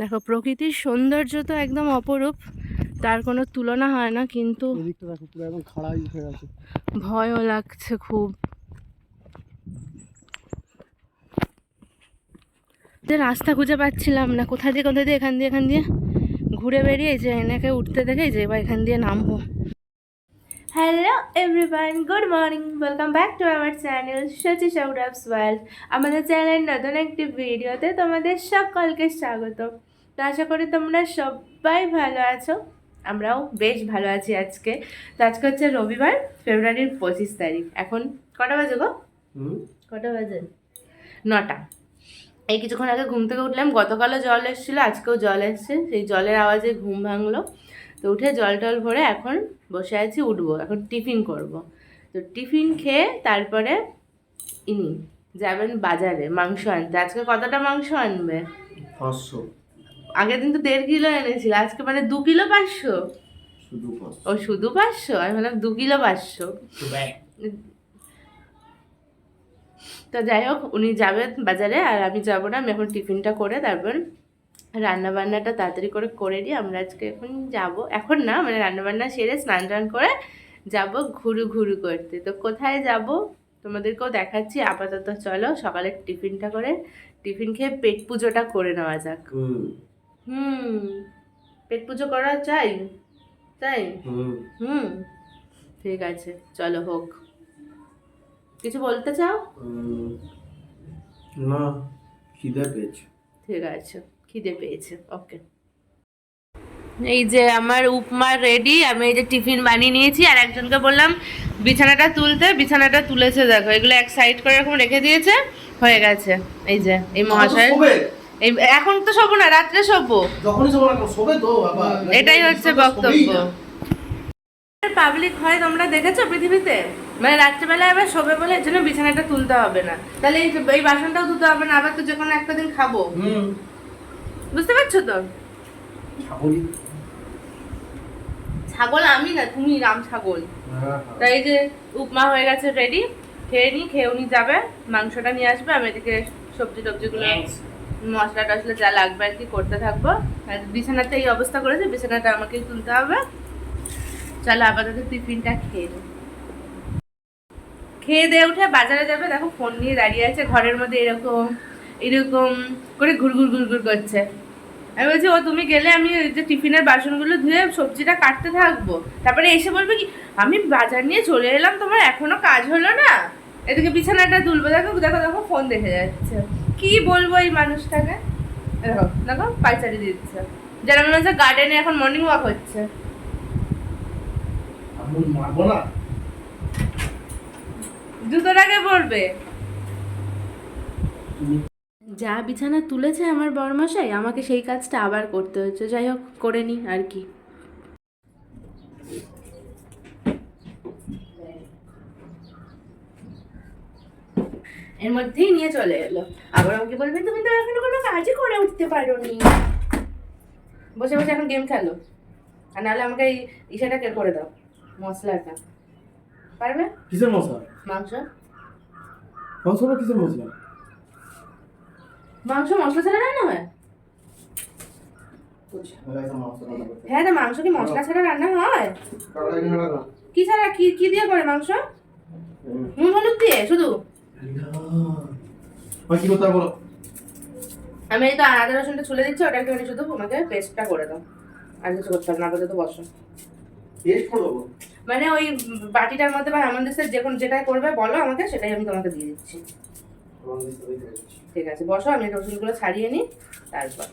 দেখো প্রকৃতির সৌন্দর্য তো একদম অপরূপ, তার কোনো তুলনা হয় না, কিন্তু এদিকটা দেখো পুরো একদম খাড়াই উঠে গেছে। ভয়ও লাগছে খুব। যে রাস্তা খুঁজে পাচ্ছিলাম না, কোথা দিয়ে এখান দিয়ে ঘুরে বেরিয়ে যে এনেকে উঠতে দেখে যে এবার এখান দিয়ে নামবো। Hello everyone, good morning, welcome back to our channel Sachi Sourav's world. আমাদের চ্যানেল নতুন একটি ভিডিওতে তোমাদের সকলকে স্বাগত। তো আশা করি তোমরা সবাই ভালো আছো, আমরাও বেশ ভালো আছি আজকে। তো আজকে হচ্ছে রবিবার, ফেব্রুয়ারির 25 তারিখ। এখন কটা বাজে গো? কটা বাজে? 9টা। এই কিছুক্ষণ আগে ঘুম থেকে উঠলাম। গতকালও জল এসেছিলো, আজকেও জল এসছে, সেই জলের আওয়াজে ঘুম ভাঙলো। তো উঠে জল টল ভরে এখন বসে আছি, উঠবো এখন টিফিন করব। তো টিফিন খেয়ে তারপরে ইনি যাবেন বাজারে মাংস আনতে। আজকে কতটা মাংস আনবে? 500। আগের দিন তো 1.5 কিলো এনেছিল, আজকে মানে 2 কিলো 500। ও শুধু 500? আমি ভাবলাম 2 কিলো 500। তো যাই হোক, উনি যাবেন বাজারে আর আমি যাবো না। আমি এখন টিফিনটা করে তারপর রান্না বান্নাটা তাড়াতাড়ি করে নিই। আমরা আজকে এখন যাব, এখন না মানে রান্নাবান্না সেরে স্নান টান করে যাব ঘুরু করতে। তো কোথায় যাব তোমাদেরকেও দেখাচ্ছি। আপাতত চলো সকালে টিফিনটা করে, টিফিন খেয়ে পেট পুজোটা করে নেওয়া যাক। পেট পুজো করা চাই তাই। ঠিক আছে, চলো হোক। কিছু বলতে চাও? না, খিদে পেয়েছে। ঠিক আছে, খিদে পেয়েছে, ওকে। এই যে আমার উপমা রেডি, আমি এই যে টিফিন বানিয়ে নিয়েছি। আর একজনকে বললাম বিছানাটা তুলতে, বিছানাটা তুলেছে। দেখো এগুলো এক সাইড করে এরকম রেখে দিয়েছে, হয়ে গেছে। এই যে এই মহাশয়, এই এখন তো শোবো না, রাত্রে শোবো। যখনই শোবো না শোবে তো বাবা, এটাই হচ্ছে বক্তব্য। পাবলিক হয় তোমরা দেখেছো পৃথিবীতে? মানে রাত্রেবেলা আবার শোবে বলে এর জন্য বিছানাটা তুলতে হবে না, তাহলে এই বাসনটাও ধুতে হবে না, আবার তো যে কোনো একটা দিন খাবো। বুঝতে পারছো তো? ছাগল আমি না, তুমি রাম ছাগল। তাই এই যে উপমা হয়ে গেছে রেডি, খেয়ে নি, খেয়ে উনি যাবে মাংসটা নিয়ে আসবে। আমি এদিকে সবজি টবজিগুলো মশলা টসলা যা লাগবে আর কি করতে থাকবো। আর বিছানাতে এই অবস্থা করেছে, বিছানাটা আমাকেই তুলতে হবে। চলো আপাতত টিফিনটা খেয়ে নিই। খেয়ে দিয়ে উঠে বাজারে যাবে। দেখো ফোন নিয়ে দাঁড়িয়ে আছে ঘরের মধ্যে, এরকম এরকম করে ঘুরঘুর করছে। আমি বলছি ও তুমি গেলে আমি ওই যে টিফিনের বাসনগুলো ধুয়ে সবজিটা কাটতে থাকবো, তারপরে এসে বলবে কি আমি বাজার নিয়ে চলে এলাম, তোমার এখনো কাজ হলো না। এদিকে বিছানাটা তুলবো, দেখো দেখো দেখো ফোন দেখে যাচ্ছে। কি বলবো এই মানুষটাকে? দেখো দেখো পাইচারি দিচ্ছে, যারা মনে হচ্ছে গার্ডেনে এখন মর্নিং ওয়াক হচ্ছে। জুতোটাকে পড়বে। যা বিছানা তুলেছে আমার বরমশাই, আমাকে সেই কাজটা আবার করতে হচ্ছে। যাই হোক করে নি আর কি। এর মধ্যেই নিয়ে চলে এলো। আবার আমাকে বলবে তুমি তো এখনো কোনো কাজই করে উঠতে পারোনি, বসে বসে এখন গেম খেলো। আর নাহলে আমাকে এই ইসাটা করে দাও, মশলাটা। পারবে? কিসের মশলা? মাংস। মাংসটা কিসের মশলা? মাংস মশলা ছাড়া রান্না হয়? হ্যাঁ, তো মাংস কি মশলা ছাড়া রান্না হয়? কি ছাড়া, কি দিয়ে করে মাংস? নুন হলুদ দিয়ে শুধু? কি করতে হবে বলো? আমি এই তো আদা রসুনটা ছুলে দিচ্ছি, ওটা একটু শুধু আমাকে পেস্টটা করে দাও। আর কিছু করতে হবে না, আপাতত বসো। পেস্ট করে দেবো মানে ওই বাটিটার মধ্যে বা হেমন্তের যেটা করবে বলো আমাকে, সেটাই আমি তোমাকে দিয়ে দিচ্ছি। ঠিক আছে বসো, আমি রসুনগুলো ছাড়িয়ে নিই তারপর।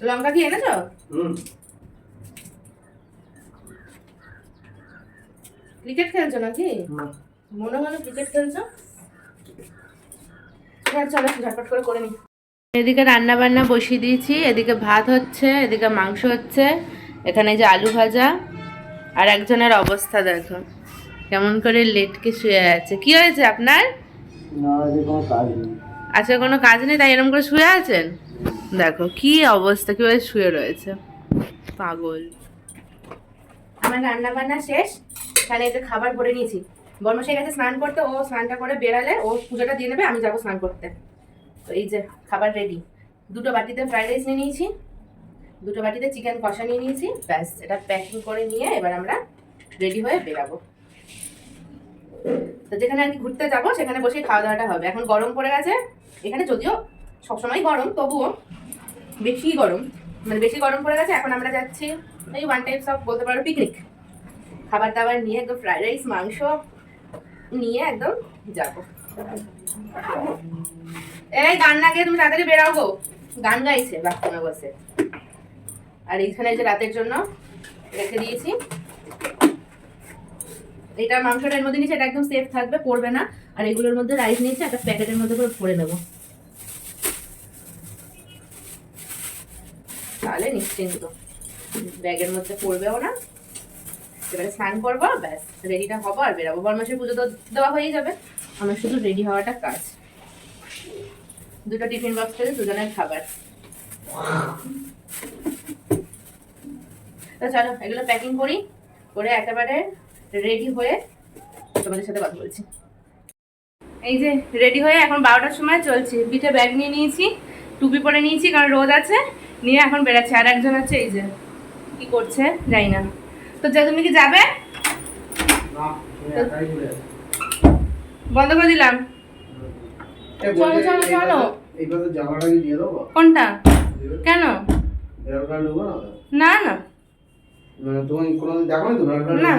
লঙ্কা কি এনেছো? ক্রিকেট খেলছো নাকি? মনে হলো ক্রিকেট খেলছো। চলো ঝটপট করে নি। এদিকে রান্না বান্না বসিয়ে দিয়েছি, এদিকে ভাত হচ্ছে, এদিকে মাংস হচ্ছে, এখানে যে আলু ভাজা। আর একজনের অবস্থা দেখো কেমন করে লেটকে শুয়ে আছে। কি হয়েছে আপনার? আজকে কোনো কাজ নেই তাই এরকম করে শুয়ে আছেন? দেখো কি অবস্থা, কিভাবে শুয়ে রয়েছে, পাগল। আমার রান্না বান্না শেষ, এখানে এই যে খাবার ভরে নিয়েছি। বর্মশাই গেছে স্নান করতে, ও স্নানটা করে বেরালে ও পুজোটা দিয়ে নেবে, আমি যাবো স্নান করতে। তো এই যে খাবার রেডি। 2টো বাটিতে ফ্রাইড রাইস নিয়ে নিয়েছি, 2টো বাটিতে চিকেন কষা নিয়ে নিয়েছি। ব্যাস, এটা প্যাকিং করে নিয়ে এবার আমরা রেডি হয়ে বেরাবো। তো যেখানে আর কি ঘুরতে যাবো সেখানে বসে খাওয়া দাওয়াটা হবে। এখন গরম পড়ে গেছে এখানে, যদিও সবসময় গরম, তবুও বেশি গরম, মানে বেশি গরম পড়ে গেছে। এখন আমরা যাচ্ছি এই ওয়ান টাইপস অফ বলতে পারো পিকনিক, খাবার দাবার নিয়ে একদম ফ্রাইড রাইস মাংস নিয়ে একদম যাবো। এই গান না গিয়ে তুমি তাড়াতাড়ি বেরাও গো, গান গাইছে বাথরুমে বসে। আর এইখানে যে রাতের জন্য রেখে দিয়েছি, এটা মাংসটা এর মধ্যে নিচে, এটা একদম সেফ থাকবে, পড়বে না। আর এগুলোর মধ্যে রাইস নিয়েছি, একটা প্যাকেটের মধ্যে করে ভরে নেবো, তাহলে নিশ্চিন্ত, ব্যাগের মধ্যে পড়বেও না। এবারে স্নান করবো, ব্যাস রেডিটা হবো আর বেরাবো। বরমাসের পুজো তো দেওয়া হয়েই যাবে, আমার শুধু রেডি হওয়াটা কাজ। 2টো টিফিন বক্স থেকে 2জনের খাবার। তো চলো এগুলো প্যাকিং করি, করে একেবারে রেডি হয়ে তোমাদের সাথে কথা বলছি। এই যে রেডি হয়ে এখন 12টার সময় চলছি। পিঠে ব্যাগ নিয়ে নিয়েছি, টুপি পরে নিয়েছি কারণ রোদ আছে, নিয়ে এখন বেরাচ্ছি। আর একজন আছে এই যে কি করছে জানি না। তো যা, তুমি কি যাবে? বন্ধ করে দিলাম। চলো চলো চলো। এইবারে জামাটা কি দিয়ে দেবো? কোনটা? কেন? বেরোটা নেবো না? না না, তুমি কোনোদিন দেখো নি তো বেরোটা? না।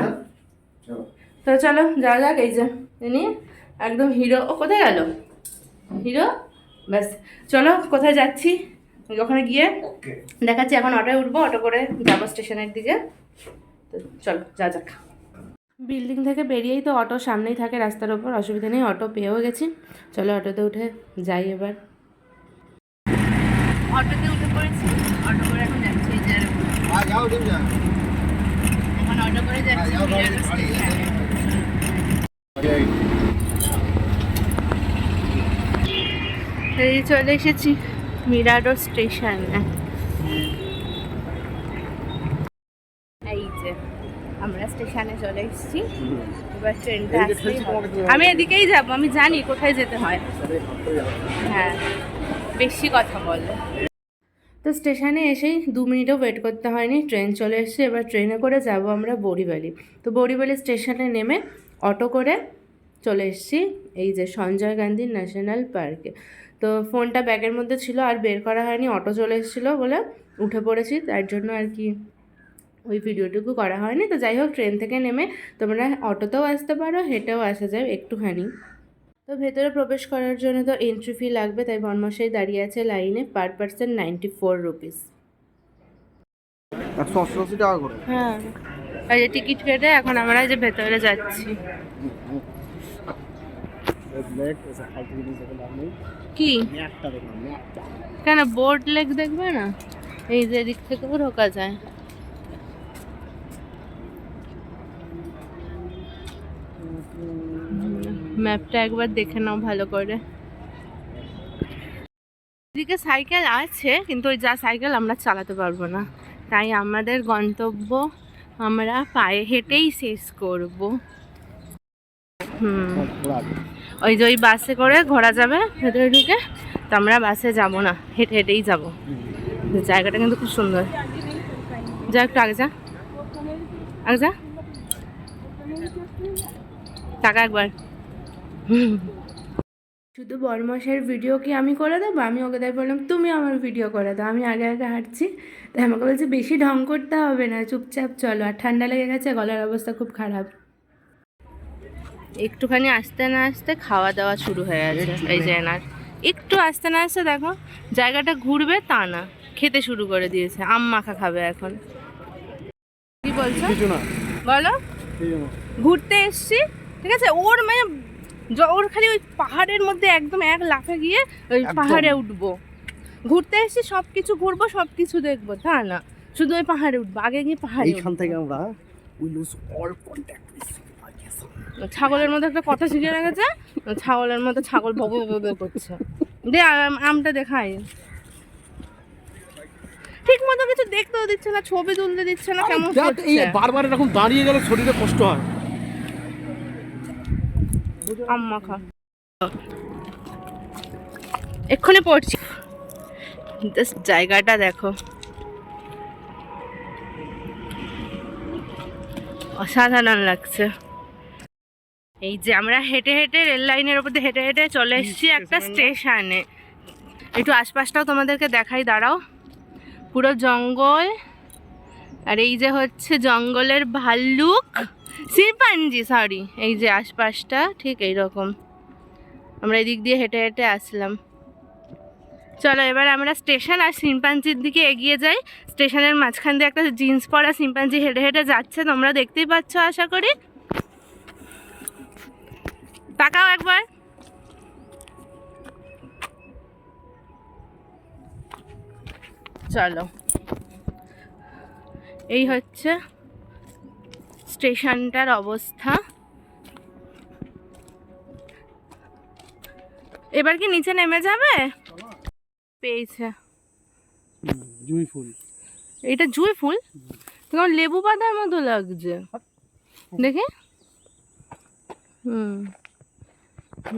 চলো তো চলো যাওয়া যাক। এই যে ইনি একদম হিরো। ও কোথায় গেল হিরো? ব্যাস চলো, কোথায় যাচ্ছি ওখানে গিয়ে দেখাচ্ছি। এখন অটোয় উঠবো, অটো করে যাবো স্টেশনের দিকে। তো চলো যা যাক। বিল্ডিং থেকে বেরিয়েই তো অটো সামনেই থাকে রাস্তার ওপর, অসুবিধা নেই, অটো পেয়েও গেছি। চলো অটোতে উঠে যাই এবার। অটোতে উঠে পড়েছি, অটো করে এখন যাচ্ছি এই যে এখন অটো করে যাচ্ছি স্টেশনে। চলে এসেছি মিরাডো স্টেশনে। এই যে আমরা স্টেশনে চলে এসেছি, এবার ট্রেনটা আসলেই হবে। আমি এদিকেই যাব, আমি জানি কোথায় যেতে হয়। হ্যাঁ, বেশি কথা বলো। তো স্টেশনে এসেই 2 মিনিটও ওয়েট করতে হয়নি, ট্রেন চলে এসেছে। এবার ট্রেনে করে যাব আমরা বড়িবালি। তো বড়িবালি স্টেশনে নেমে অটো করে চলে এসেছি এই যে সঞ্জয় গান্ধী ন্যাশনাল পার্কে। তো ফোনটা ব্যাগের মধ্যে ছিল, আর বের করা হয়নি, অটো চলে এসেছিলো বলে উঠে পড়েছি, তার জন্য আর কি ওই ভিডিওটুকু করা হয়নি। তো যাই হোক, ট্রেন থেকে নেমে তোমরা অটোতেও আসতে পারো, হেঁটেও আসা যায় একটুখানি। তো ভেতরে প্রবেশ করার জন্য তো এন্ট্রি ফি লাগবে, তাই বনমাসাই দাঁড়িয়ে আছে লাইনে। পার পার্সন 94 রুপিস, 188 টাকা করে। হ্যাঁ, আর এই টিকিট কেটে এখন আমরা যে ভেতরে যাচ্ছি। কি কেন বোর্ড লেগ দেখবে না? এই যে দিক থেকেও ঢোকা যায়। ম্যাপটা একবার দেখে নাও ভালো করে। এদিকে সাইকেল আছে, কিন্তু ওই যা সাইকেল আমরা চালাতে পারবো না, তাই আমাদের গন্তব্য আমরা পায়ে হেঁটেই শেষ করব। ওই যে ওই বাসে করে ঘোরা যাবে ভেতরে ঢুকে, তো আমরা বাসে যাব না, হেঁটে হেঁটেই যাব। জায়গাটা কিন্তু খুব সুন্দর। যা একটু আগে যা, আগে যা, টাকা একবার। শুধু বরমাসের ভিডিও কি আমি করে দেবো? আমি ওকে তাই বললাম তুমি আমার ভিডিও করে দাও, আমি আগে আগে হাঁটছি। তাই আমাকে বলছে বেশি ঢং করতে হবে না, চুপচাপ চলো। আর ঠান্ডা লেগে গেছে, গলার অবস্থা খুব খারাপ। একটুখানি আসতে না আসতে খাওয়া দাওয়া শুরু হয়ে গেছে। এই যে এনার একটু আসতে না আসতে দেখো জায়গাটা ঘুরবে তা না, খেতে শুরু করে দিয়েছে। আম মাখা খাবে এখন। কি বলছো বলো? ঘুরতে এসছি, ঠিক আছে, ওর মানে ওর খালি ওই পাহাড়ের মধ্যে একদম এক লাফে গিয়ে ওই পাহাড়ে উঠবো। ঘুরতে এসছি, সব কিছু ঘুরবো, সব কিছু দেখবো তা না, শুধু ওই পাহাড়ে উঠবো। আগে গিয়ে পাহাড়ে এইখান থেকে আমরা we loose all contact with ছাগলের মধ্যে একটা কথা শিখে রেখেছে, ছাগলের মতো ছাগল ভব ভব করছে। দে আমটা দেখাই, ঠিক মতো কিছু দেখতেও দিচ্ছে না, ছবি তুলতে দিচ্ছে না, কেমন করছে। বারবার এরকম দাঁড়িয়ে গেলে শরীরে কষ্ট হয়। আম মাখা এক্ষুনি পড়ছি। জাস্ট জায়গাটা দেখো, অসাধারণ লাগছে। এই যে আমরা হেঁটে হেঁটে রেল লাইনের ওপর দিয়ে হেঁটে হেঁটে চলে এসেছি একটা স্টেশনে। একটু আশপাশটাও তোমাদেরকে দেখাই, দাঁড়াও। পুরো জঙ্গল, আর এই যে হচ্ছে জঙ্গলের ভাল্লুক, শিম্পাঞ্জি, সরি। এই যে আশপাশটা ঠিক এইরকম। আমরা এদিক দিয়ে হেঁটে হেঁটে আসলাম। চলো এবার আমরা স্টেশন আর শিম্পাঞ্জির দিকে এগিয়ে যাই। স্টেশনের মাঝখান দিয়ে একটা জিন্স পরা শিম্পাঞ্জি হেঁটে হেঁটে যাচ্ছে, তোমরা দেখতেই পাচ্ছ আশা করি। তাকাও একবার। চলো, এই হচ্ছে স্টেশনটার অবস্থা। এবার কি নিচে নেমে যাবে? পেয়েছে জুঁই ফুল। এটা জুঁই ফুল, তোমার লেবু পাতার মতো লাগছে দেখে।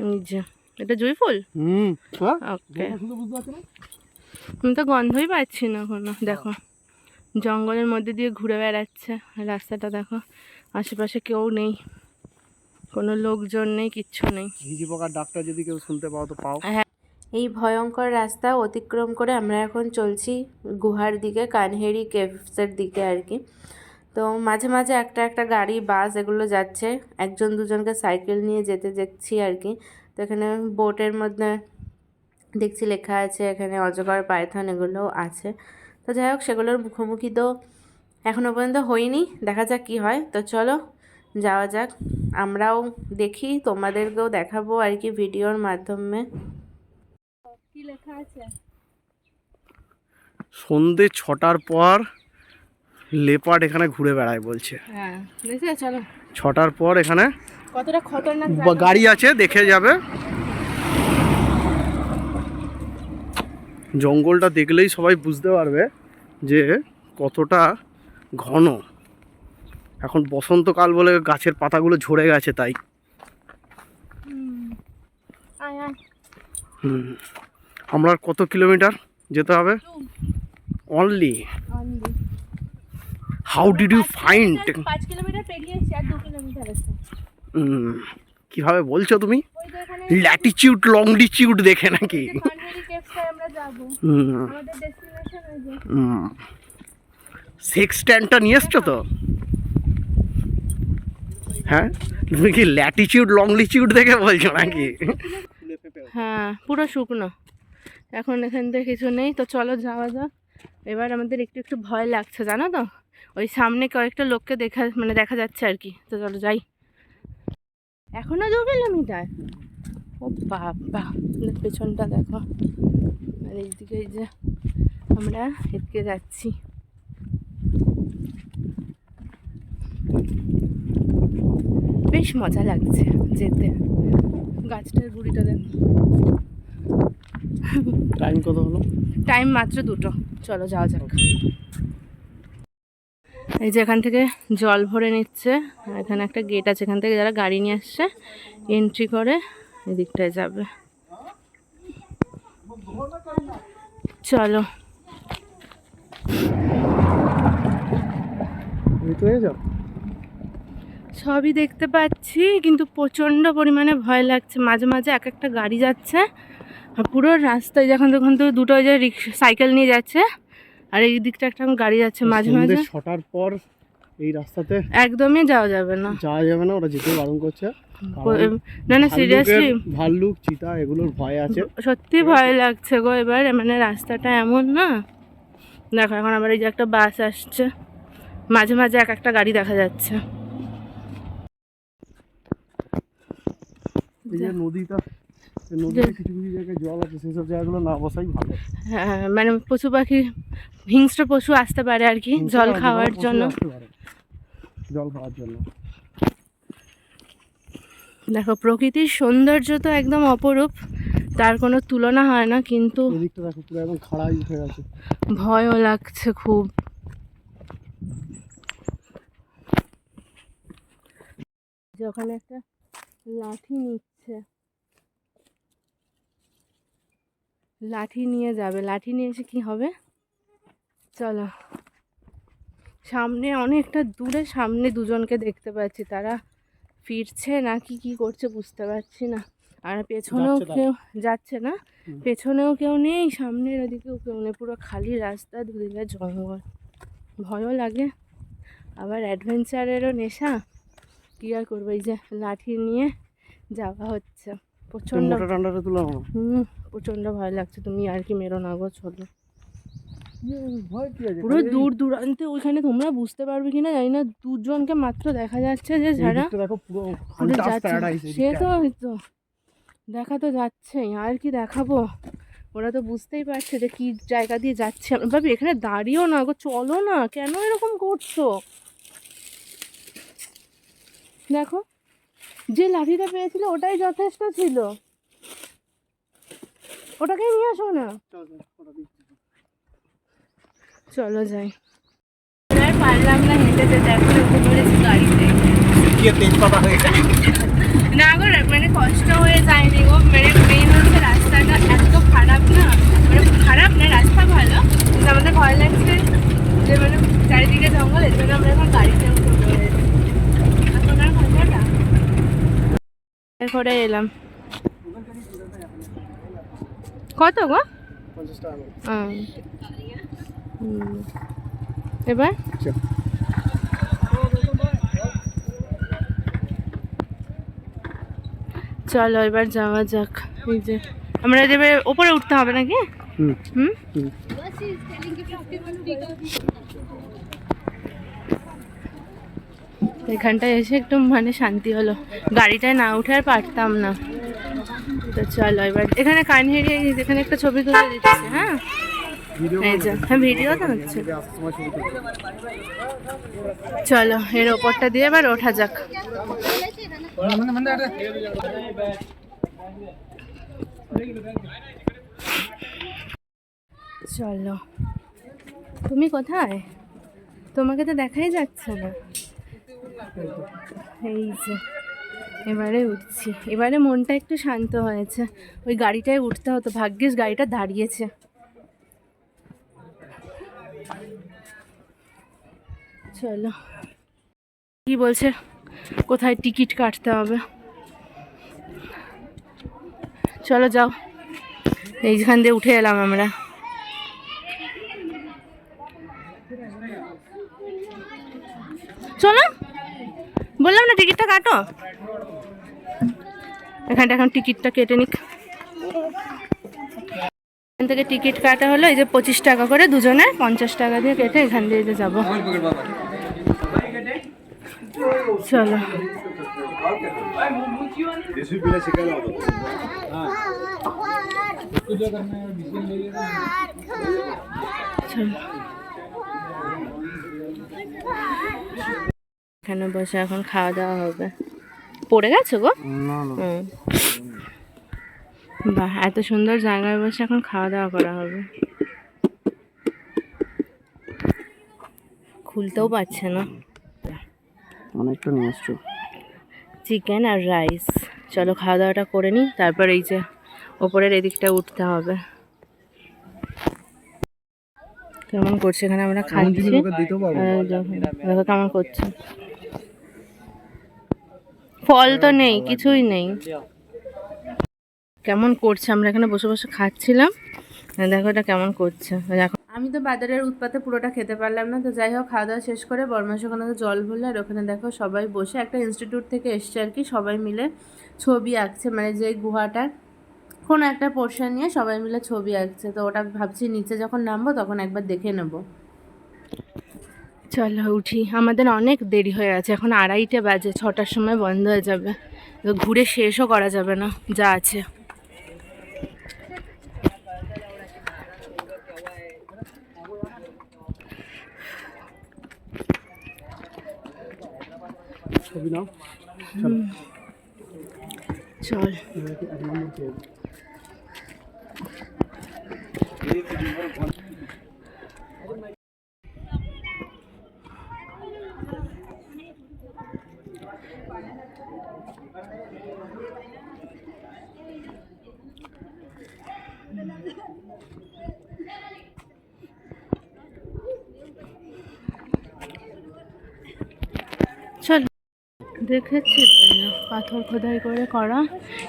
এই যে এটা জুঁই ফুল। ওকে, আমি তো গন্ধই পাচ্ছি না এখনো। দেখো জঙ্গলের মধ্যে দিয়ে ঘুরে বেড়াচ্ছে, রাস্তাটা দেখো, আশেপাশে কেউ নেই, কোনো লোকজন নেই, কিচ্ছু নেই। ঝিঝি পোকার ডাকটা যদি কেউ শুনতে পাও তো পাও। হ্যাঁ, এই ভয়ঙ্কর রাস্তা অতিক্রম করে আমরা এখন চলছি গুহার দিকে, কানহেরি কেভসের দিকে আর কি। তো মাঝে মাঝে একটা একটা গাড়ি, বাস এগুলো যাচ্ছে, একজন দুজনকে সাইকেল নিয়ে যেতে দেখছি আর কি। তো এখানে বোটের মধ্যে দেখছি লেখা আছে এখানে অজগর, পাইথন এগুলোও আছে। তো যাই হোক, সেগুলোর মুখোমুখি তো এখনও পর্যন্ত হইনি, দেখা যাক কি হয়। তো চলো যাওয়া যাক, আমরাও দেখি, তোমাদেরকেও দেখাবো আর কি ভিডিওর মাধ্যমে। কি লেখা আছে? সন্ধে 6টার পর লেপার্ড এখানে ঘুরে বেড়ায় বলছে। হ্যাঁ, দেখে চলো। 6টার পর এখানে কতটা খতরনাক গাড়ি আছে, দেখে যাবে। জঙ্গলটা দেখলেই সবাই বুঝতে পারবে যে কতটা ঘন। এখন বসন্তকাল বলে গাছের পাতাগুলো ঝরে গেছে, তাই। আমরা কত কিলোমিটার যেতে হবে? Only. How did you find? 5 kilometre পেরিয়েছি, আর 2 কিলোমিটার আছে। কিভাবে বলছো তুমি? ল্যাটিটিউড লংডিটিউড দেখে নাকি? কানহেরি কেভসে আমরা যাব, আমাদের ডেস্টিনেশন ওই যে। সেক্সট্যান্ডটা নিয়ে এসছো তো? হ্যাঁ, তুমি কি ল্যাটিটিউড লংডিটিউড দেখে বলছো নাকি? হ্যাঁ, পুরো শুকনো। এখন এখান থেকে কিছু নেই, তো চলো যাওয়া যাক। এবার আমাদের একটু একটু ভয় লাগছে, জানো তো, ওই সামনে কয়েকটা লোককে দেখা যাচ্ছে আর কি। তো চলো যাই। এখনো 2 কিলোমিটার? ও বাবা, পেছনটা দেখো। আর এইদিকে এই যে আমরা এদিকে যাচ্ছি। বেশ মজা লাগছে যেতে। গাছটার গুড়িটা দেখো। টাইম কত হলো? টাইম মাত্র 2টো। চলো যাওয়া যাক। এই যে এখান থেকে জল ভরে নিচ্ছে, এখানে একটা গেট আছে, এখান থেকে যারা গাড়ি নিয়ে আসছে এন্ট্রি করে এদিকটায় যাবে। চলো সবই দেখতে পাচ্ছি, কিন্তু প্রচণ্ড পরিমাণে ভয় লাগছে। মাঝে মাঝে এক একটা গাড়ি যাচ্ছে, আর পুরো রাস্তায় যখন তখন তো দুটো যে সাইকেল নিয়ে যাচ্ছে, আর এই দিকটা একটা গাড়ি যাচ্ছে মাঝে মাঝে। 6টার পর এই রাস্তাতে একদমই যাওয়া যাবে না, ওরা যেতে বারণ করছে। না না, সিরিয়াসলি ভাল্লুক, চিতা এগুলোর ভয় আছে, সত্যি ভয় লাগছে গো। এবার মানে রাস্তাটা এমন না, দেখো এখন আবার এই যে একটা বাস আসছে, মাঝে মাঝে এক একটা গাড়ি দেখা যাচ্ছে। নদীতে কিছু কিছু জায়গায় জল আছে, সেসব জায়গাগুলো না বসাই ভালো। হ্যাঁ, মানে পশু পাখি, হিংস্র পশু আসতে পারে আর কি জল খাওয়ার জন্য। দেখো প্রকৃতির সৌন্দর্য তো একদম অপরূপ, তার কোনো তুলনা হয় না, কিন্তু ভয়ও লাগছে খুব। ওখানে একটা লাঠি নিচ্ছে, লাঠি নিয়ে যাবে, লাঠি নিয়ে এসে কী হবে? চলো, সামনে অনেকটা দূরে সামনে দুজনকে দেখতে পাচ্ছি, তারা ফিরছে নাকি কি করছে বুঝতে পারছি না। আর পেছনেও কেউ যাচ্ছে না, পেছনেও কেউ নেই, সামনের ওদিকেও কেউ নেই, পুরো খালি রাস্তা, দুদিকে জঙ্গল, ভয়ও লাগে। আবার অ্যাডভেঞ্চারেরও নেশা, কী আর করবো, এই যে লাঠি নিয়ে যাওয়া হচ্ছে। প্রচণ্ড প্রচণ্ড ভয় লাগছে। তুমি আর কি মেরো না গো, চলো। পুরো দূর দূরান্তে ওইখানে তোমরা বুঝতে পারবে কিনা জানি না, দুজনকে মাত্র দেখা যাচ্ছে যে যারা যাচ্ছে, সে তো দেখা তো যাচ্ছেই, আর কি দেখাবো। ওরা তো বুঝতেই পারছে যে কি জায়গা দিয়ে যাচ্ছে। ভাবি এখানে দাঁড়িয়েও না গো, চলো না, কেন এরকম করছো? দেখো, যে লাঠিটা পেয়েছিল ওটাই যথেষ্ট ছিল, ওটাকে নিয়ে আসো না। চলো যাই। আর পারলাম না হেঁটে যেতে, এখন উঠে পড়েছি গাড়িতে। না গো, মানে কষ্ট হয়ে যায়নি গো, মানে মেন হচ্ছে রাস্তাটা এত খারাপ না, মানে খারাপ না, রাস্তা ভালো, কিন্তু আমাদের ভয় লাগছে যে মানে চারিদিকে জঙ্গল, এর জন্য আমরা এখন গাড়িতে উঠে পড়েছি। এখন আর কথাটা করে এলাম। কত গো? এবার চলো এবার যাওয়া যাক। এই যে আমরা যাবে ওপরে উঠতে হবে নাকি? এখানটায় এসে একটু মানে শান্তি হলো, গাড়িটায় না উঠে আর পারতাম না। তো চলো এবার এখানে কানহেরি, এখানে একটা ছবি তুলে দিচ্ছে। হ্যাঁ, এই যে হ্যাঁ, ভিডিও তো হচ্ছে। চলো এর ওপরটা দিয়ে এবার ওঠা যাক। চলো, তুমি কোথায়? তোমাকে তো দেখাই যাচ্ছে না। এই যে এবারে উঠছি, এবারে মনটা একটু শান্ত হয়েছে। ওই গাড়িটায় উঠতে হতো, ভাগ্যিস গাড়িটা দাঁড়িয়েছে। চলো, কি বলছে কোথায় টিকিট কাটতে হবে? চলো যাও, এইখান দিয়ে উঠে এলাম আমরা। চলো, বললাম না টিকিটটা কাটো। এখানটা এখন টিকিটটা কেটে নিক। এখান থেকে টিকিট কাটা হলো, এই যে 25 টাকা করে দুজনে, 50 টাকা দিয়ে কেটে এখান দিয়ে যে যাবো। চলো, এখানে বসে এখন খাওয়া দাওয়া হবে। পড়ে গেছো গো? বাহ, এত সুন্দর জায়গায় বসে এখন খাওয়া দাওয়া করা হবে। খুলতেও পারছে না। অনেকটা নিয়ে আসছো চিকেন আর রাইস। চলো খাওয়া দাওয়াটা করে নিই, তারপর এই যে ওপরের এদিকটা উঠতে হবে। কেমন করছে এখানে আমরা খাচ্ছি, দেখো কেমন করছে। ফল তো নেই, কিছুই নেই। কেমন করছে, আমরা এখানে বসে বসে খাচ্ছিলাম, দেখো এটা কেমন করছে। দেখো আমি তো বাজারের উৎপাতে পুরোটা খেতে পারলাম না। তো যাই হোক, খাওয়া দাওয়া শেষ করে বরমাস ওখানে তো জল ভরলো, আর ওখানে দেখো সবাই বসে, একটা ইনস্টিটিউট থেকে এসছে আর কি, সবাই মিলে ছবি আঁকছে, মানে যে গুহাটার কোনো একটা পোর্শন নিয়ে সবাই মিলে ছবি আঁকছে। তো ওটা ভাবছি নিচে যখন নামবো তখন একবার দেখে নেব। চলো উঠি, আমাদের অনেক দেরি হয়ে আছে, এখন 2:30 বাজে, 6টার সময় বন্ধ হয়ে যাবে, তো ঘুরে শেষও করা যাবে না যা আছে। ছবি নাও, চল। দেখেছি তাই না, পাথর খোদাই করে করা।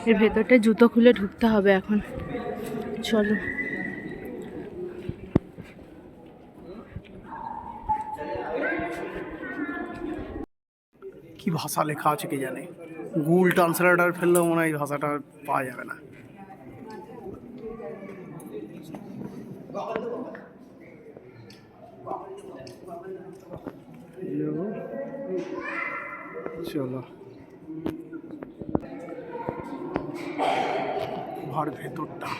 এর ভেতরটা জুতো খুলে ঢুকতে হবে এখন। চলো। কি ভাষা লেখা আছে কে জানে, গুগল ট্রান্সলেটর ফেললেও মনে হয় এই ভাষাটা আর পাওয়া যাবে না। চলো, গুহার ভেতরটা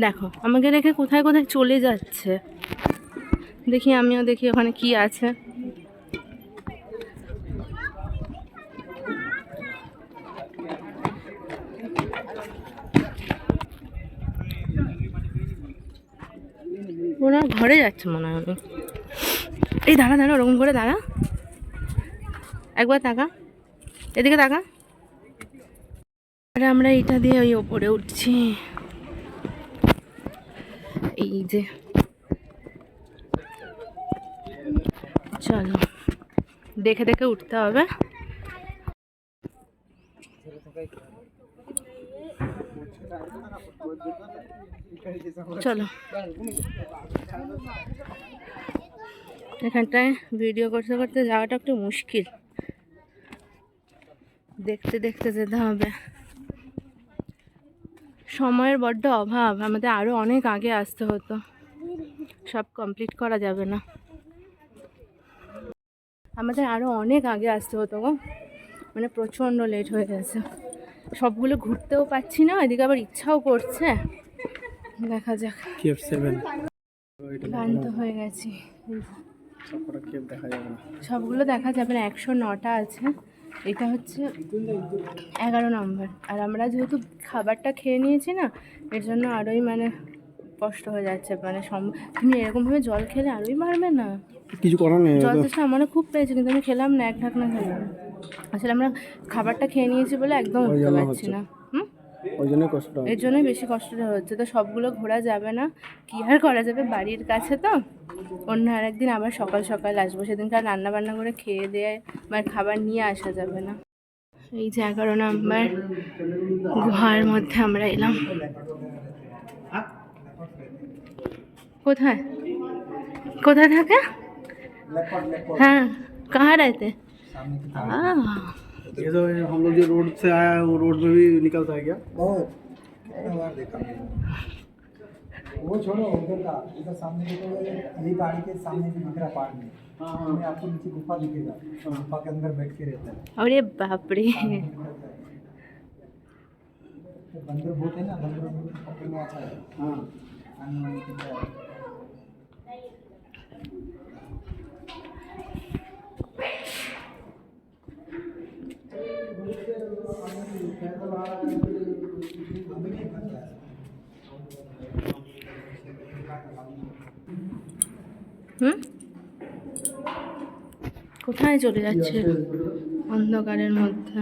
দেখো আমাকে রেখে কোথায় কোথায় চলে যাচ্ছে। দেখি আমিও দেখি ওখানে কি আছে। ওনার ঘরে যাচ্ছে মনে হয়। আমি এই দাঁড়া দাঁড়া, ওরকম করে দাঁড়া, একবার তাকা, এদিকে তাকা। আর আমরা এইটা দিয়ে ওই ওপরে উঠছি, এই যে। চলো, দেখে দেখে উঠতে হবে। চলো, এখানটায় ভিডিও করতে করতে যাওয়াটা একটু মুশকিল, দেখতে দেখতে যেতে হবে। সময়ের বড্ড অভাব, আমাদের আরও অনেক আগে আসতে হতো, সব কমপ্লিট করা যাবে না। আমাদের আরও অনেক আগে আসতে হতো গো, মানে প্রচণ্ড লেট হয়ে গেছে। সবগুলো ঘুরতেও পাচ্ছি না, এদিকে আবার ইচ্ছাও করছে। দেখা যাক। ক্লান্ত হয়ে গেছি। সবগুলো দেখা যাবে না, 109টা আছে, এটা হচ্ছে 11 নম্বর। আর আমরা যেহেতু খাবারটা খেয়ে নিয়েছি না, এর জন্য আরোই মানে কষ্ট হয়ে যাচ্ছে। মানে তুমি এরকমভাবে জল খেলে আরোই মারবে না, কিছু করার নেই। জল তো আমারও খুব পেয়েছে, কিন্তু আমি খেলাম না, এক ঢাকনা খেলাম। আসলে আমরা খাবারটা খেয়ে নিয়েছি বলে একদম উঠতে পারছি না। ওই জন্যই কষ্ট, এর জন্যই বেশি কষ্টটা হচ্ছে। তো সবগুলো ঘোরা যাবে না, কি আর করা যাবে, বাড়ির কাছে তো। অন্য আর একদিন আবার সকাল সকাল আসবো, সেদিনকার রান্না বান্না করে খেয়ে দিয়ে মানে খাবার নিয়ে আসা যাবে না। এই যে 11 নম্বর গুহার মধ্যে আমরা এলাম। কোথায় কোথায় থাকে? हाँ कहाँ रहते? ये तो हम लोग जो रोड से आया है वो रोड में भी निकलता है क्या? बहुत बार देखा मैंने। वो छोड़ो उधर का, इधर सामने देखोगे ये गाड़ी के सामने भी दिख रहा है पानी। में आपको नीचे गुफा दिखेगा, गुफा के अंदर बैठ के रहता है। अरे बाप रे, तो बंदर बहुत है ना, बंदर पकड़ने आता है। हाँ কোথায় চলে যাচ্ছে অন্ধকারের মধ্যে?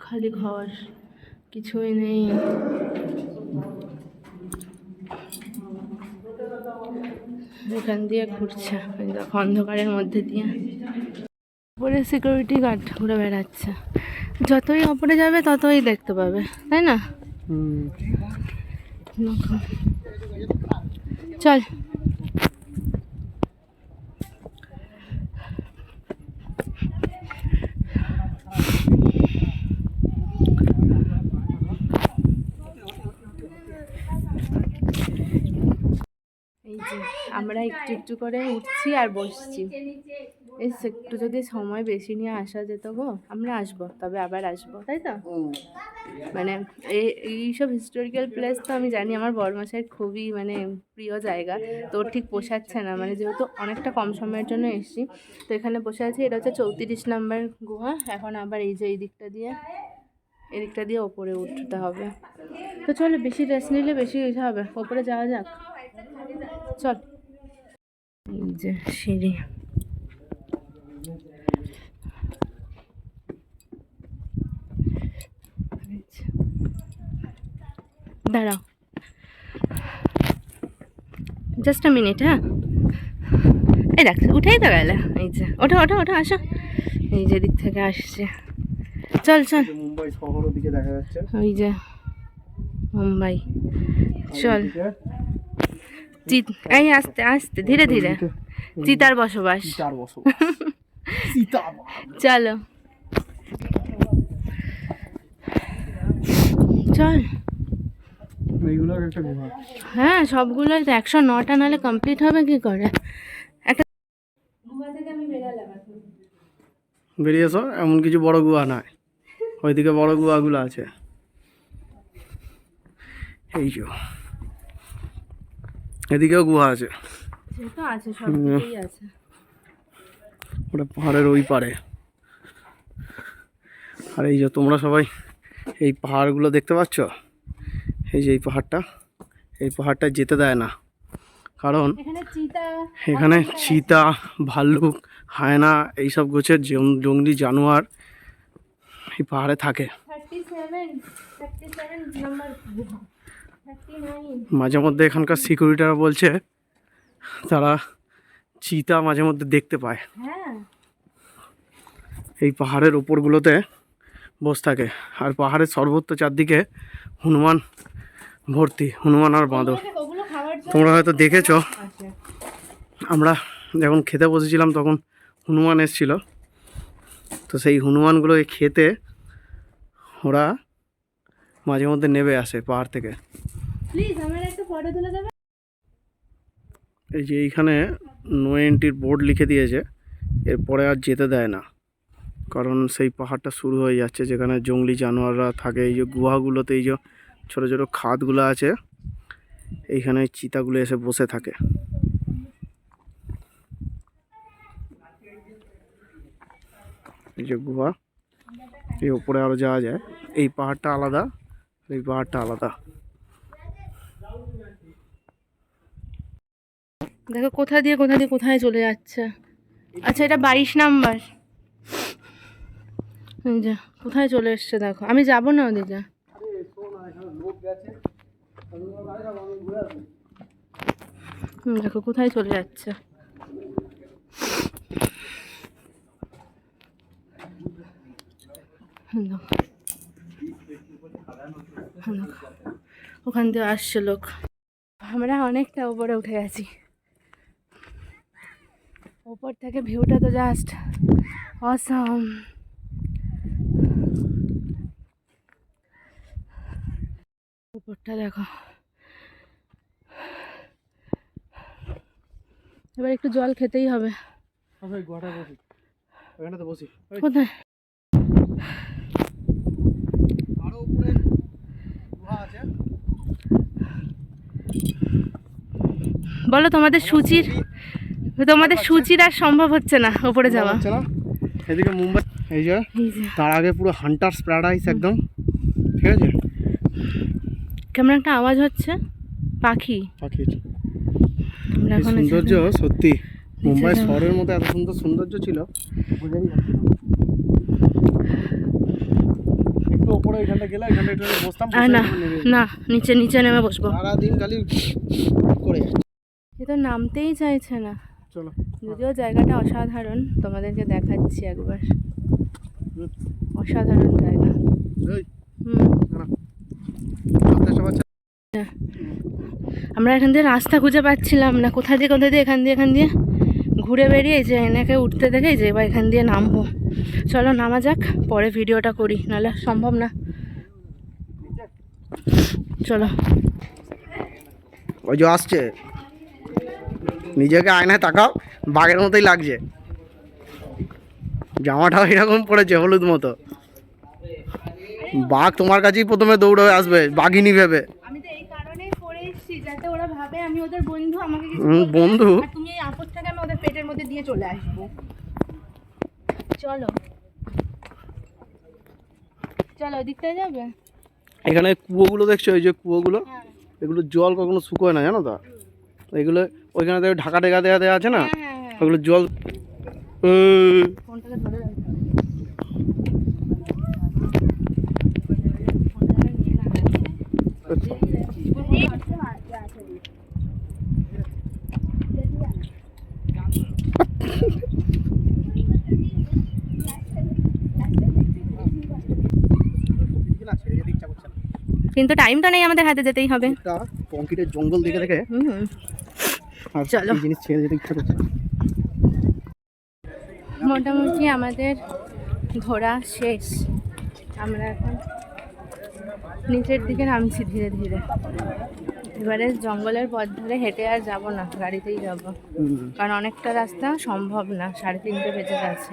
খালি ঘর, কিছুই নেই। এখান দিয়ে ঘুরছে, দেখো অন্ধকারের মধ্যে দিয়ে। উপরে সিকিউরিটি গার্ড ঘুরে বেড়াচ্ছে, যতই উপরে যাবে ততই দেখতে পাবে, তাই না? চল। এই যে আমরা একটু একটু করে উঠছি আর বসছি। এই একটু যদি সময় বেশি নিয়ে আসা যেত গো, আমরা আসবো, তবে আবার আসবো, তাই তো? মানে এইসব হিস্টোরিক্যাল প্লেস তো আমি জানি আমার বড়মাসাইয়ের খুবই মানে প্রিয় জায়গা। তো ঠিক পোষাচ্ছে না, মানে যেহেতু অনেকটা কম সময়ের জন্য এসেছি, তো এখানে বসে আছি। এটা হচ্ছে 34 নম্বর গুহা। এখন আবার এই যে এই দিকটা দিয়ে ওপরে উঠতে হবে। তো চলো, বেশি রেস্ট নিলে বেশি ইয়ে হবে, ওপরে যাওয়া যাক, চল। এই যে সিঁড়ি। দাঁড়াও, জাস্ট আ মিনিট। হ্যাঁ, এই দেখ উঠেই তো গেল। এই যে ওঠো ওঠো ওঠো, আসো। এই যে দিক থেকে আসছে। চল চল, মুম্বাই শহরের দিকে দেখা যাচ্ছে। ওই যে মুম্বাই। চল, এই আস্তে আস্তে ধীরে ধীরে। চিতার বসবাস। চলো চল। এইগুলোর একটা গুহা। হ্যাঁ, সবগুলোই তো 109টা নাহলে কমপ্লিট হবে কি করে? একটা গুহা থেকে আমি বেরালাম এখন। বেরিয়েছো? এমন কিছু বড় গুহা নয়, ওইদিকে বড় গুহাগুলো আছে। এই যে এদিকেও গুহা আছে। সে তো আছে, সব দিকেই আছে। ওটা পাহাড়ের ওই পারে। আর এই যে তোমরা সবাই এই পাহাড়গুলো দেখতে পাচ্ছ, এই যে এই পাহাড়টা যেতে দেয় না, কারণ এখানে চিতা, ভাল্লুক, হায়না এইসব গোছের জঙ্গলি জানোয়ার এই পাহাড়ে থাকে। 37 নম্বর গুহা, 39। মাঝে মধ্যে এখানকার সিকিউরিটিরা বলছে তারা চিতা মাঝে মধ্যে দেখতে পায়। হ্যাঁ, এই পাহাড়ের ওপরগুলোতে বসে থাকে। আর পাহাড়ের সর্বত্র চারদিকে হনুমান ভর্তি, হনুমান আর বাঁদর। ওগুলো খাওয়ার জন্য তোমরা হয়তো দেখেছো, আছে। আমরা যখন খেতে বসেছিলাম তখন হনুমান এসেছিল। তো সেই হনুমানগুলোকে খেতে ওরা মাঝে মধ্যে নেমে আসে পাহাড় থেকে। প্লিজ আমার একটা ফটো তুলে দেবে। এই যে এইখানে নো এন্ট্রির বোর্ড লিখে দিয়েছে, এরপরে আর যেতে দেয় না, কারণ সেই পাহাড়টা শুরু হয়ে যাচ্ছে যেখানে জঙ্গলি জানোয়াররা থাকে। এই যে গুহাগুলোতে এই যে ছোটো ছোটো খাদগুলো আছে, এইখানে চিতাগুলো এসে বসে থাকে। এই যে গুহা, এই ওপরে আরও যাওয়া যায়। এই পাহাড়টা আলাদা, এই পাহাড়টা আলাদা। দেখো কোথা দিয়ে কোথায় চলে যাচ্ছে। আচ্ছা, এটা 22 নাম্বার। এই যে কোথায় চলে এসছে দেখো। আমি যাবো না ওদিকে। দেখো কোথায় চলে যাচ্ছে। ওখান দিয়ে আসছে লোক। আমরা অনেকটা উপরে উঠে গেছি। ওপর থেকে ভিউটা তো জাস্ট অসাম। উপরটা দেখো। এবার একটু জল খেতেই হবে। কোথায়? বলো, তোমাদের সূচির আর সম্ভব হচ্ছে না উপরে যাওয়া। এদিকে মুম্বাই, এই যে তার আগে পুরো হান্টার্স প্যারাডাইস একদম। ঠিক আছে, কেমন একটা আওয়াজ হচ্ছে, পাখির। সৌন্দর্য সত্যি মুম্বাই শহরের মধ্যে এত সুন্দর সৌন্দর্য ছিল। একটু উপরে এখানটা গেলে এখানটা একটু বসতাম। না, নিচে নেমে বসবো। সারাদিন খালি করে এ তো নামতেই চাইছে না। চলো, যদিও জায়গাটা অসাধারণ, তোমাদেরকে দেখাচ্ছি একবার। অসাধারণ জায়গা। আমরা এখান দিয়ে রাস্তা খুঁজে পাচ্ছিলাম না, কোথা দিয়ে এখান দিয়ে ঘুরে বেরিয়ে যে এনাকে উঠতে দেখে যে এবার এখান দিয়ে নামবো। চলো নামা যাক, পরে ভিডিওটা করি, নাহলে সম্ভব না। চলো। ওই যে আসছে, নিজেকে আয়নায় তাকাও, বাঘের মতোই লাগছে। জামাটাও এরকম পড়েছে হলুদ মতো। বাঘ তোমার কাছেই প্রথমে দৌড়ে আসবে, বাঘিনী ভেবে। আমি তো এই কারণেই পড়ে এসেছি যাতে ওরা ভাবে আমি ওদের বন্ধু, আমাকে বন্ধু। আর তুমি এই আপদটাকে আমি ওদের পেটের মধ্যে দিয়ে চলে আসবো। চলো ওদিকটায় যাবে। এখানে কুয়োগুলো দেখছো, এই যে কুয়োগুলো, এগুলো জল কখনো শুকোয় না, জানো তো। এগুলো ওইখানে তো ঢাকা ঢেকা দেওয়া দেওয়া আছে না, হ্যাঁ হ্যাঁ হ্যাঁ ওগুলো জল ফোনটাকে ধরে রাখতে কিন্তু টাইম তো নেই, আমাদের হাতে যেতেই হবে। কংক্রিটের জঙ্গল দেখে দেখে হুম আর চলো। এই জিনিস ছেড়ে যেতে ইচ্ছা করছে না। মোটামুটি আমাদের ঘোরা শেষ, আমরা এখন নিচের দিকে নামছি ধীরে ধীরে। এবারে জঙ্গলের পথ ধরে হেঁটে আর যাব না, গাড়িতেই যাব, কারণ অনেকটা রাস্তা সম্ভব না, 3:30 বেজে গেছে।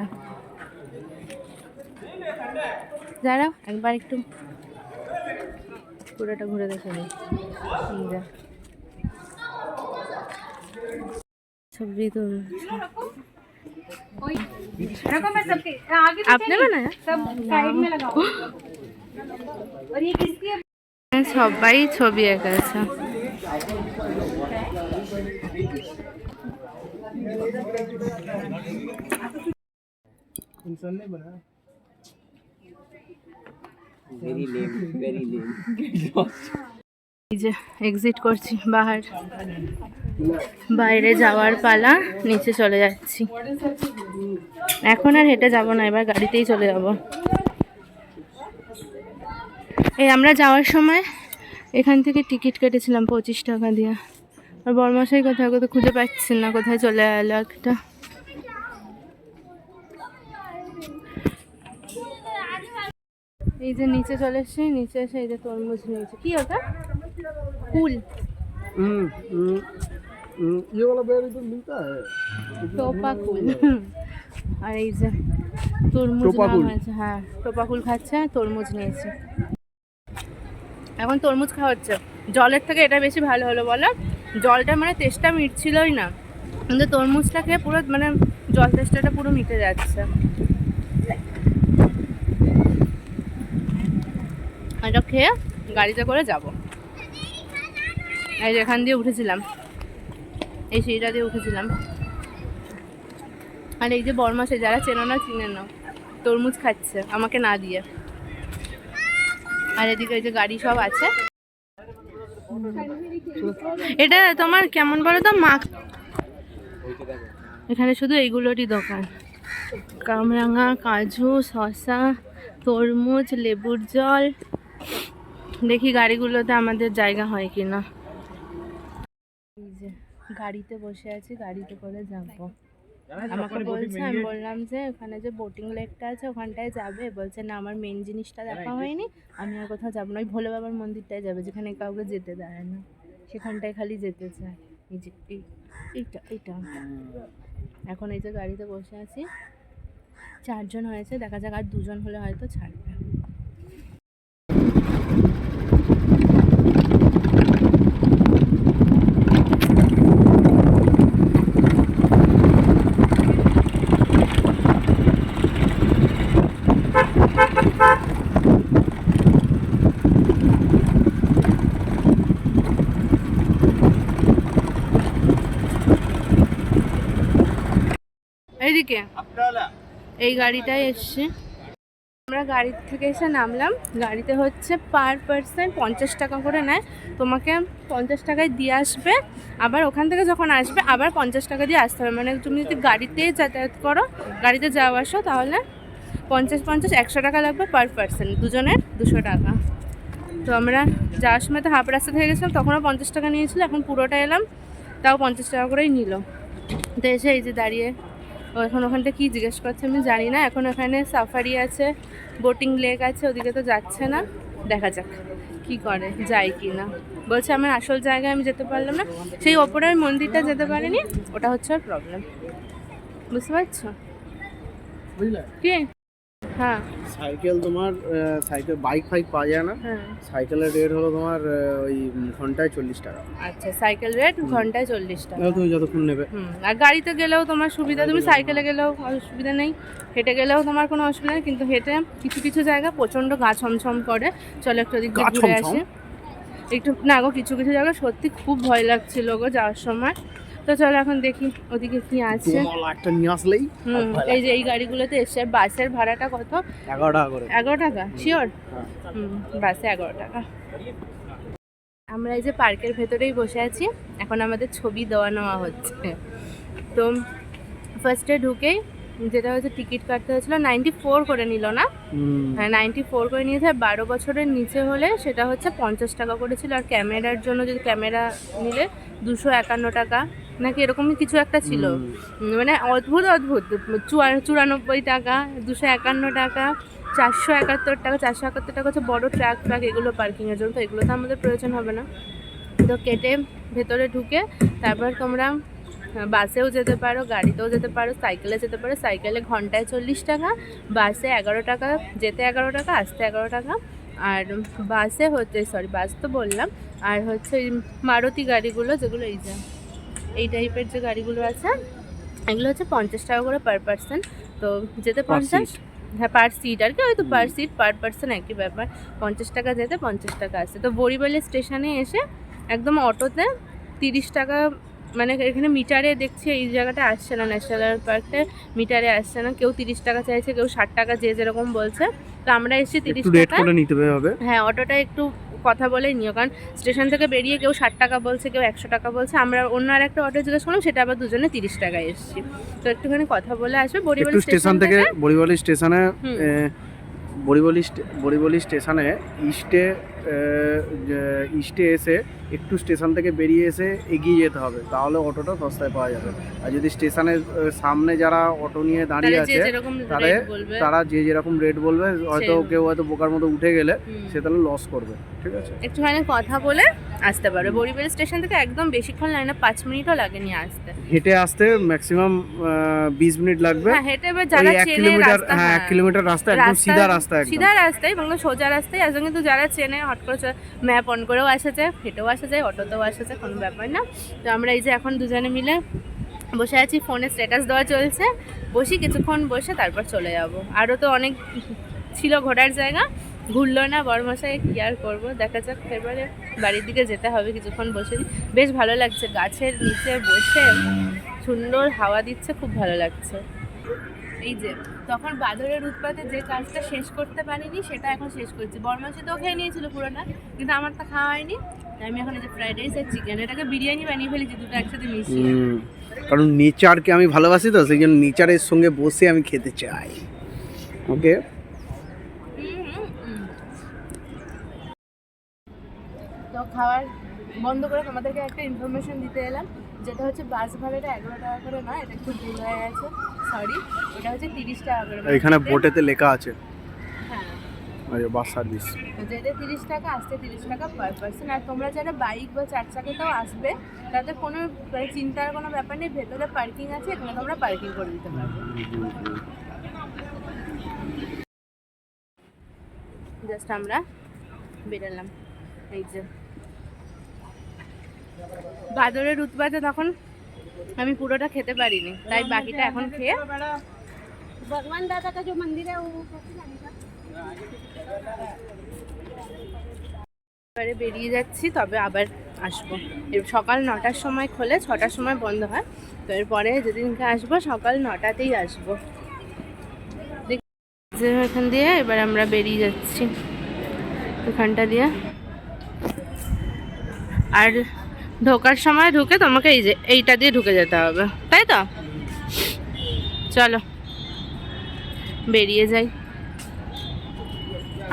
যারা একবার একটু পুরোটা ঘুরে দেখে নিই। ছবি তো आपने बनाया सब साइड में लगाओ और ये किसकी है? সবাই ছবি এঁকেছে। इंसान ने बनाया এই যে এক্সিট করছি, বাইরে যাওয়ার পালা, নিচে চলে যাচ্ছি। এখন আর হেঁটে যাব না, এবার গাড়িতেই চলে যাব। এই আমরা যাওয়ার সময় এখান থেকে টিকিট কেটেছিলাম 25 টাকা দিয়ে। আর বড়মশাই কোথায়, কোথাও খুঁজে পাচ্ছি না, কোথায় চলে এলো একটা। এই যে নিচে চলে এসছি, নিচে এসে এই যে তরমুজ নিয়েছি। কি ওটা? ফুল ये वाला बेर इधर मिलता है টোপা কুল। আর এই যে তরমুজ টোপা নেওয়া কুল। হয়েছে। হ্যাঁ টোপা কুল খাচ্ছে, তরমুজ নিয়েছি। এখন তরমুজ খাওয়া হচ্ছে। জলের থেকে এটা বেশি ভালো হলো বলো, জলটা মানে তেষ্টা মিটছিলই না, কিন্তু তরমুজটা খেয়ে পুরো মানে জল তেষ্টাটা পুরো মিটে যাচ্ছে। এটা খেয়ে গাড়িতে করে যাব। এই যে এখান দিয়ে উঠেছিলাম, এই সিঁড়িটা দিয়ে উঠেছিলাম। আর এই যে বরমাসে, যারা চেনো না চিনে নাও, তরমুজ খাচ্ছে আমাকে না দিয়ে। আর এদিকে এই যে গাড়ি সব আছে। এটা তোমার কেমন বলো তো মা, এখানে শুধু এইগুলোরই দোকান, কামরাঙা, কাজু, শসা, তরমুজ, লেবুর জল। দেখি গাড়িগুলোতে আমাদের জায়গা হয় কিনা। এই যে গাড়িতে বসে আছি, গাড়িতে করে যাবো। আমাকে বলছে, আমি বললাম যে ওখানে যে বোটিং লেকটা আছে ওখানটায় যাবে, বলছে না আমার মেন জিনিসটা দেখা হয়নি, আমি আর কোথাও যাবো না, ওই ভোলে বাবার মন্দিরটায় যাবে যেখানে কাউকে যেতে দেয় না, সেখানটায় খালি যেতে চায়। এই যে এইটা এইটা এখন এই যে গাড়িতে বসে আছি, 4 জন হয়েছে, দেখা যাক আর 2 জন হলে হয়তো ছাড়বে। এইদিকে এই গাড়িটায় এসছে, আমরা গাড়ির থেকে এসে নামলাম। গাড়িতে হচ্ছে পার পার্সন 50 টাকা করে নেয়, তোমাকে 50 টাকায় দিয়ে আসবে, আবার ওখান থেকে যখন আসবে আবার 50 টাকা দিয়ে আসতে হবে। মানে তুমি যদি গাড়িতেই যাতায়াত করো, গাড়িতে যাওয়া আসো, তাহলে 50 100 টাকা লাগবে পার পার্সন, দুজনের 200 টাকা। তো আমরা যাওয়ার সময় তো হাফ রাস্তা থেকে গেছিলাম, তখনও 50 টাকা নিয়েছিল, এখন পুরোটা এলাম তাও 50 টাকা করেই নিল। তো এসে এই যে দাঁড়িয়ে, ও এখন ওখানটা কী জিজ্ঞেস করছে আমি জানি না। এখন ওখানে সাফারি আছে, বোটিং লেক আছে, ওদিকে তো যাচ্ছে না, দেখা যাক কি করে, যাই কি না। বলছে আমার আসল জায়গায় আমি যেতে পারলাম না, সেই ওপরের মন্দিরটা যেতে পারিনি, ওটা হচ্ছে ওর প্রবলেম, বুঝতে পারছো কি? হ্যাঁ সাইকেল তোমার সাইকেল বাইক ফাইক পাওয়া যায় না, হ্যাঁ সাইকেলের রেট হলো তোমার ওই ঘন্টায় 40 টাকা। আচ্ছা, সাইকেল রেট ঘন্টায় 40 টাকা। তুমি যতক্ষণ নেবে। আর গাড়িতে গেলেও তোমার সুবিধা, তুমি সাইকেলে গেলেও অসুবিধা নেই, হেঁটে গেলেও তোমার কোনো অসুবিধা নেই, কিন্তু হেঁটে কিছু কিছু জায়গা প্রচণ্ড গা ছমছম করে। চলো একটু ওদিক দিয়ে ঘুরে আসি একটু। না গো, কিছু কিছু জায়গা সত্যি খুব ভয় লাগছিল গো যাওয়ার সময়, তো চলো এখন দেখি ওদিকে কি আছে। একটা নিয়ে আসলেই এই যে এই গাড়িগুলোতে এসছে। বাসের ভাড়াটা কত? 11 টাকা করে। 11 টাকা শিওর? বাসে 11 টাকা। আমরা এই যে পার্কের ভেতরেই বসে আছি, এখন আমাদের ছবি দেওয়া নেওয়া হচ্ছে। তো ফার্স্টে ঢুকেই যেটা হচ্ছে টিকিট কাটতে হয়েছিল 94 করে নিল না? হ্যাঁ 94 করে নিয়েছে। 12 বছরের নিচে হলে সেটা হচ্ছে 50 টাকা করেছিল। আর ক্যামেরার জন্য যদি ক্যামেরা নিলে 251 টাকা নাকি এরকমই কিছু একটা ছিল। মানে অদ্ভুত অদ্ভুত, 94 টাকা, 251 টাকা, 471 টাকা। 471 টাকা হচ্ছে বড় ট্রাক এগুলো পার্কিংয়ের জন্য, তো এগুলো তো আমাদের প্রয়োজন হবে না। তো কেটে ভেতরে ঢুকে তারপর তোমরা বাসেও যেতে পারো, গাড়িতেও যেতে পারো, সাইকেলে যেতে পারো। সাইকেলে ঘন্টায় 40 টাকা, বাসে 11 টাকা, যেতে 11 টাকা, আসতে 11 টাকা। আর বাসে হচ্ছে বাস তো বললাম। আর হচ্ছে মারুতি গাড়িগুলো যেগুলো এই টাইপের যে গাড়িগুলো আছে এগুলো হচ্ছে 50 টাকা করে পার পার্সন। তো যেতে 50, হ্যাঁ পার সিট আর কি, হয়তো পার সিট পার পার্সন একই ব্যাপার। 50 টাকা যেতে, 50 টাকা আসে। তো বড়িবালি স্টেশনে এসে একদম অটোতে 30 টাকা, মানে এখানে মিটারে দেখছি এই জায়গাটা আসছে না, ন্যাশনাল পার্কে মিটারে আসছে না। কেউ 30 টাকা চাইছে, কেউ 60 টাকা, যে যেরকম বলছে। তো আমরা এসেছি 30 টাকা। নিতে হবে। হ্যাঁ অটোটা একটু কথা বলে নিও, কারণ স্টেশন থেকে বেরিয়ে কেউ 60 টাকা বলছে, কেউ 100 টাকা বলছে। আমরা অন্য আর একটা অটো জিজ্ঞেস করলাম, সেটা আবার দুজনে 30 টাকায় এসেছি। তো একটুখানি কথা বলে আসবে। বড়িবালি স্টেশন থেকে বড়িবালি স্টেশনে বড়িবালি স্টেশনে ইস্টে এসে একটু স্টেশন থেকে বেরিয়ে এসে এগিয়ে যেতে হবে, তাহলে অটোটা সস্তায় পাওয়া যাবে। আর যদি স্টেশনের সামনে যারা অটো নিয়ে দাঁড়িয়ে আছে তারা যে যেরকম রেট বলবে, হয়তো কেউ হয়তো বোকার মতো উঠে গেলে সে তাহলে লস করবে। ঠিক আছে, একটুখানি কথা বলে আসতে পারবে। বড়িবালি স্টেশন থেকে একদম বেশিক্ষণ লাগে না, 5 মিনিটও লাগেনি আসতে। হেঁটে আসতে ম্যাক্সিমাম 20 মিনিট লাগবে। হ্যাঁ হেঁটে যারা চেনে রাস্তা, 1 কিলোমিটার রাস্তা, একদম সিধা রাস্তা, সিধা রাস্তায়, এবং সোজা রাস্তায় আসবে। কিন্তু যারা চেনে হট করে ম্যাপ অন করেও আসা যায়, হেঁটেও আসা যায়, অটোতেও আসা যায়, কোনো ব্যাপার না। তো আমরা এই যে এখন দুজনে মিলে বসে আছি, ফোনে স্ট্যাটাস দেওয়া চলছে। বসি কিছুক্ষণ, বসে তারপর চলে যাব। আরও তো অনেক ছিল ঘোরার জায়গা, ঘুরলো না বড়মশাই, কি আর করবো, দেখা যাক। এবারে বাড়ির দিকে যেতে হবে, কিছুক্ষণ বসে। বেশ ভালো লাগছে গাছের নিচে বসে, সুন্দর হাওয়া দিচ্ছে, খুব ভালো লাগছে। এই যে তখন বাদরের উৎপাতে যে কাজটা শেষ করতে পারিনি সেটা এখন শেষ করছি। বরমাসি তো খেয়ে নিয়েছিল পুরোটা, কিন্তু আমার তো খাওয়া হয়নি। আমি এখন এই যে ফ্রাইড রাইস আর চিকেন, এটাকে বিরিয়ানি বানিয়ে ফেলেছি দুটো একসাথে মিশিয়ে। কারণ নেচারকে আমি ভালোবাসি, তো সেই জন্য নেচারের সঙ্গে বসে আমি খেতে চাই। ওকে, তো খাওয়ার বন্ধ করে তোমাদেরকে একটা ইনফরমেশন দিতে এলাম, যেটা হচ্ছে বাস ভাড়াটা 11 টাকা করে নয়, এটা একটু ভুল হয়ে গেছে, সরি। এটা হচ্ছে 30 টাকা করে। এখানে বোটেতে লেখা আছে হ্যাঁ বাস সার্ভিস। যেতে 30 টাকা, আসতে 30 টাকা পার পার্সন। আর তোমরা যারা বাইক বা 4 চাকাতেও আসবে, তাদের কোনো চিন্তার কোনো ব্যাপার নেই, ভেতরে পার্কিং আছে, এখানে তোমরা পার্কিং করে দিতে পারবে। জাস্ট আমরা বেরোলাম। এই যে বাদরের উৎপাতে তখন আমি পুরোটা খেতে পারিনি, তাই বাকিটা এখন খেয়ে ভগবান দাদা কা যে মন্দির है वो এবারে বেরিয়ে যাচ্ছি, তবে আবার আসবো। সকাল 9টার সময় খোলে, 6টার সময় বন্ধ হয়। তো এরপরে যেদিনকে আসবো সকাল 9টাতেই আসবো। এখান দিয়ে এবার আমরা বেরিয়ে যাচ্ছি, এখানটা দিয়ে। আর ঢোকার সময় ঢুকে তোমাকে এই যে এইটা দিয়ে ঢুকে যেতে হবে, তাই তো? চলো বেরিয়ে যাই।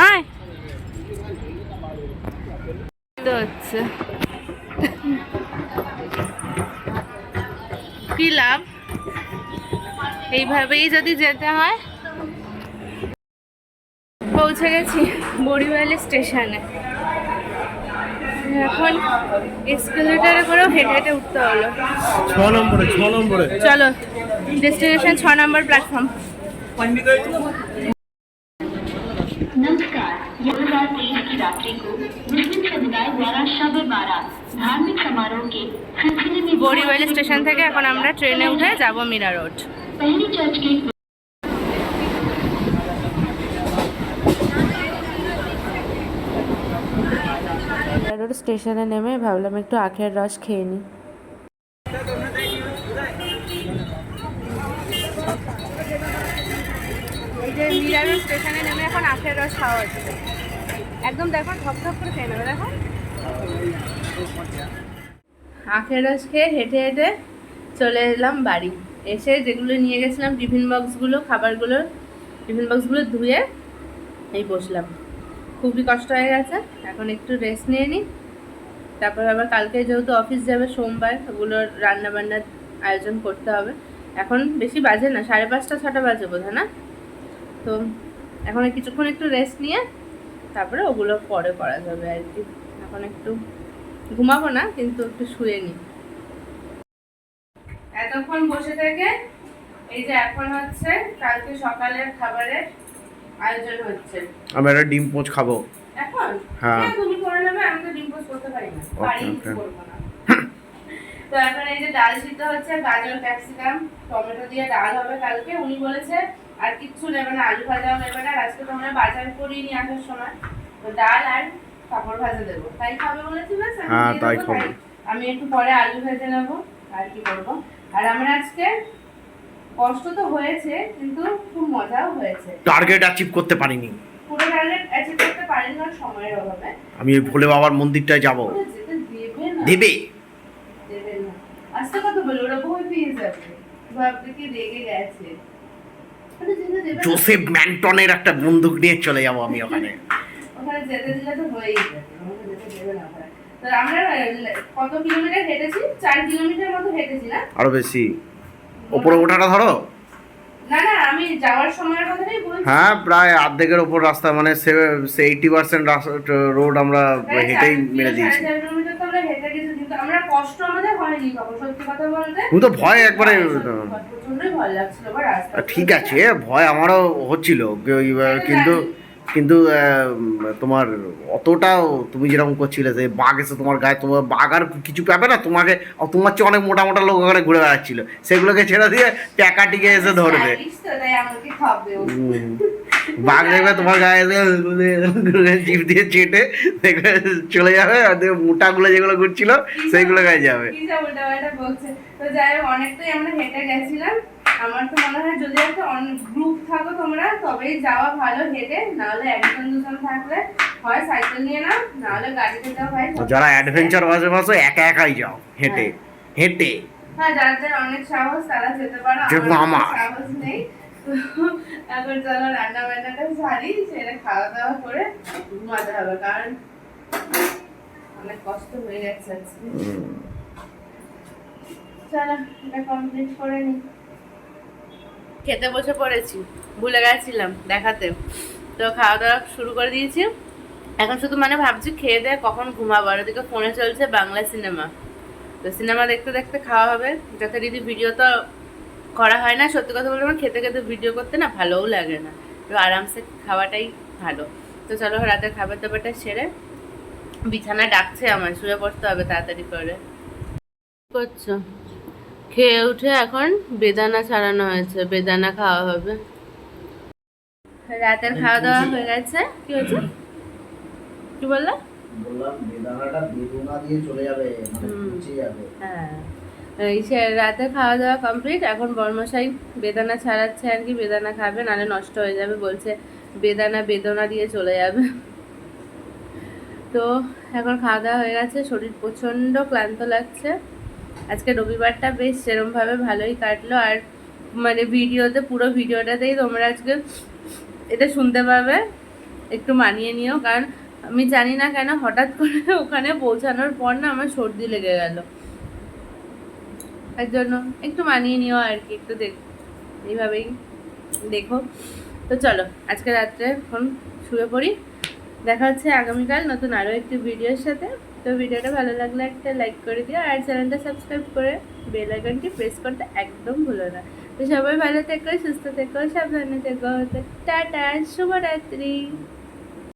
আয় তো হচ্ছে কি লাভ, এইভাবেই যদি যেতে হয়। পৌঁছে গেছি বড়িবালি স্টেশনে। এখন এসকেলেটারে করেও হেঁটে হেঁটে উঠতে হলো। 6 নম্বরে চলো, ডেস্টিনেশন 6 নম্বর प्लेटफॉर्म। नमस्कार, यह रात 23 की रात्रि को मुस्लिम समुदाय द्वारा शब-ए बारात धार्मिक समारोह के सिलसिले में বড়িবালি স্টেশন থেকে এখন আমরা ট্রেনে উঠে যাব মীরা রোড। पहली चर्च के মীরা রোড স্টেশনে নেমে ভাবলাম একটু আখের রস খেয়ে নিই। মিরা রোড স্টেশনে নেমে এখন আখের রস খাওয়া হচ্ছে। একদম দেখো ঠক ঠক করে খেয়ে নেবে। দেখো আখের রস খেয়ে হেঁটে হেঁটে চলে এলাম বাড়ি। এসে যেগুলো নিয়ে গেছিলাম টিফিন বক্সগুলো, খাবারগুলো, টিফিন বক্সগুলো ধুয়ে এই বসলাম। খুবই কষ্ট হয়ে গেছে, এখন একটু রেস্ট নিয়ে নিই। তারপর আবার কালকে যেহেতু অফিস যাবে সোমবার, ওগুলোর রান্নাবান্নার আয়োজন করতে হবে। এখন বেশি বাজে না, 5:30 6টা বাজে বোধহয় না। তো এখন কিছুক্ষণ একটু রেস্ট নিয়ে তারপরে ওগুলো পরে করা যাবে আর কি। এখন একটু ঘুমাবো না, কিন্তু একটু শুয়ে নিই। এতক্ষণ বসে থেকে এই যে এখন হচ্ছে কালকে সকালের খাবারের আয়োজন হচ্ছে। আমি একটা ডিম পোচ খাবো এখন হ্যাঁ তুমি করে নেবে, আমি তো ডিম পোস্ট করতে পারি না, পারি okay. করবো না। তো এখন এই যে ডাল সিদ্ধ হচ্ছে, গাজর ক্যাপসিকাম টমেটো দিয়ে ডাল হবে কালকে। উনি বলেছে আর কিচ্ছু নেবে না, আলু ভাজাও নেবে না। আজকে তো আমরা বাজার করিয়ে নিয়ে আসার সময় তো ডাল আর পাপড় ভাজা দেবো, তাই খাবে বলেছি। ব্যাস হ্যাঁ তাই খাবো। আমি একটু পরে আলু ভেজে নেবো, আর কি করবো। আর আমরা আজকে কষ্ট তো হয়েছে কিন্তু খুব মজাও হয়েছে। টার্গেট অ্যাচিভ করতে পারিনি, পুরো টার্গেট অ্যাচিভ করতে পারিনি কারণ সময়ের অভাবে। আমি ওই ভোলে বাবার মন্দিরটায় যাব। যেতে দেবে না, দেবে দেবে না। আস্তে কথা বলো, ওরা ভয় পেয়ে যাবে, ভাববে কি রেগে গেছে। ওটা যেতে দেবে না। জোসেফ ম্যান্টনের একটা বন্দুক নিয়ে চলে যাব আমি ওখানে। ওখানে যেতে দিলে তো হয়েই যাবে, আমাকে যেতে দেবে না ওখানে। তো আমরা কত কিলোমিটার হেঁটেছি? 4 কিলোমিটার মতো হেঁটেছি না? আরো বেশি। ওপরে ওঠাটা ধরো। না না, আমি যাওয়ার সময়ের কথাটাই বলছি। হ্যাঁ প্রায় অর্ধেকের ওপর রাস্তা, মানে 80% রোড আমরা হেঁটেই মেরে দিয়েছি। 4.5 কিলোমিটার তো আমরা হেঁটে গেছি, কিন্তু আমরা কষ্ট আমাদের হয়নি তখন, সত্যি কথা বলতে। তুমি তো ভয় একবারে প্রচন্ডই ভয় লাগছিল আমার রাস্তা। ঠিক আছে, ভয় আমারও হচ্ছিল, কিন্তু কিন্তু তোমার অতটাও তুমি যেরকম করছিলে যে বাঘ এসে তোমার গায়ে, তোমার বাঘ আর কিছু পাবে না তোমাকে। তোমার চেয়ে অনেক মোটা মোটা লোক ওখানে ঘুরে বেড়াচ্ছিল, সেগুলোকে ছেড়ে দিয়ে ট্যাকাটিকে এসে ধরবে। তাই আমাকে খাবে ও। বাঘ দেখবে তোমার গায়ে জিভ দিয়ে চেটে দেখবে চলে যাবে, আর দেখবে মোটাগুলো যেগুলো ঘুরছিল সেইগুলো গায়ে যাবে। কি যা উল্টা পাল্টা বলছে। তো যাই হোক, অনেকটাই আমরা হেঁটে গেছিলাম। আমার তো মনে হয় যদি একটা গ্রুপ থাকো তোমরা তবেই যাওয়া ভালো হেঁটে, নাহলে একজন দুজন থাকলে হয় সাইকেল নিয়ে নাও, নাহলে গাড়িতে যাও ভাই। যারা অ্যাডভেঞ্চার বাসে একা একাই যাও হেঁটে হেঁটে। হ্যাঁ, যাদের অনেক সাহস তারা যেতে পারো, যেমন আমার সাহস নেই। তো এখন চলো রান্না বান্নাটা সারি, সেটা খাওয়া দাওয়া করে ঘুমাতে হবে, কারণ অনেক কষ্ট হয়ে গেছে আজকে। চলো এটা কমপ্লিট করে নি। খেতে বসে পড়েছি, ভুলে গেছিলাম দেখাতে। তো খাওয়া দাওয়া শুরু করে দিয়েছি। এখন শুধু মানে ভাবছি খেয়ে দেয়ে কখন ঘুমাবো। আর ওদিকে ফোনে চলছে বাংলা সিনেমা, তো সিনেমা দেখতে দেখতে খাওয়া হবে। যথারীতি ভিডিও তো করা হয় না, সত্যি কথা বলতে আমার খেতে খেতে ভিডিও করতে না ভালোও লাগে না, তো আরামসে খাওয়াটাই ভালো। তো চলো রাতের খাবার দাবারটা সেরে, বিছানা ডাকছে আমার, শুয়ে পড়তে হবে তাড়াতাড়ি করে। করছো? খেয়ে উঠে এখন বেদানা ছাড়ানো হয়েছে, বেদানা খাওয়া হবে। রাতের খাওয়া দাওয়া হয়ে গেছে। কি হয়েছে? কি বললো? বললাম বেদানাটা বেদনা দিয়ে চলে যাবে, মানে পচে যাবে। হ্যাঁ, এই রাতে খাওয়া দাওয়া কমপ্লিট। এখন বর্মশাই বেদানা ছাড়াচ্ছে আর কি, বেদানা খাবে নাহলে নষ্ট হয়ে যাবে বলছে, বেদনা দিয়ে চলে যাবে। তো এখন খাওয়া দাওয়া হয়ে গেছে, শরীর প্রচণ্ড ক্লান্ত লাগছে। আজকে রবিবারটা বেশ সেরমভাবে ভালোই কাটলো। আর মানে ভিডিওতে, পুরো ভিডিওটাতেই তোমরা আজকে এটা শুনতে পাবে, একটু মানিয়ে নিও। কারণ আমি জানি না কেন হঠাৎ করে ওখানে পৌঁছানোর পর না আমার সর্দি লেগে গেল, তার জন্য একটু মানিয়ে নিও আর কি, একটু এইভাবেই দেখো। তো চলো আজকে রাত্রে এখন শুয়ে পড়ি, দেখা হচ্ছে আগামীকাল নতুন আরও একটি ভিডিওর সাথে। তো ভিডিওটা ভালো লাগলে একটা লাইক করে দিও, আর চ্যানেলটা সাবস্ক্রাইব করে বেল আইকনটি প্রেস করতে একদম ভুলো না। তো সবাই ভালো থেকো, সুস্থ থেকো, সাবধানে থেকো। টাটা, শুভরাত্রি।